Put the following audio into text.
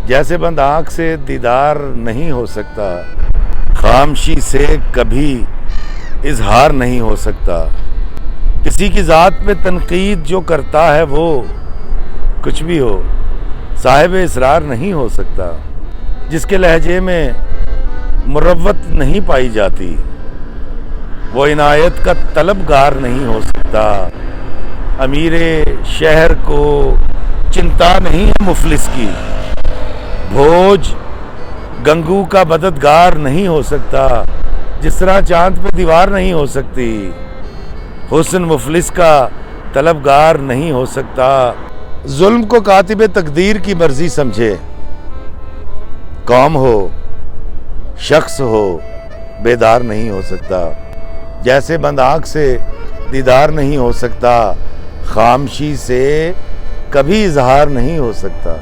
जैसे बंद आँख से दीदार नहीं हो सकता, खामोशी से कभी इजहार नहीं हो सकता। किसी की ज़ात पे तनकीद जो करता है वो कुछ भी हो साहिब इसरार नहीं हो सकता। जिसके लहजे में मुरव्वत नहीं पाई जाती वो इनायत का तलबगार नहीं हो सकता। अमीरे शहर को चिंता नहीं है मुफलिस की, भोज गंगू का मददगार नहीं हो सकता। जिस तरह चांद पे दीवार नहीं हो सकती, हुस्न मुफलिस का तलबगार नहीं हो सकता। जुल्म को कातिब तकदीर की मर्जी समझे, कौम हो शख्स हो बेदार नहीं हो सकता। जैसे बंद आँख से दीदार नहीं हो सकता, खामोशी से कभी इजहार नहीं हो सकता।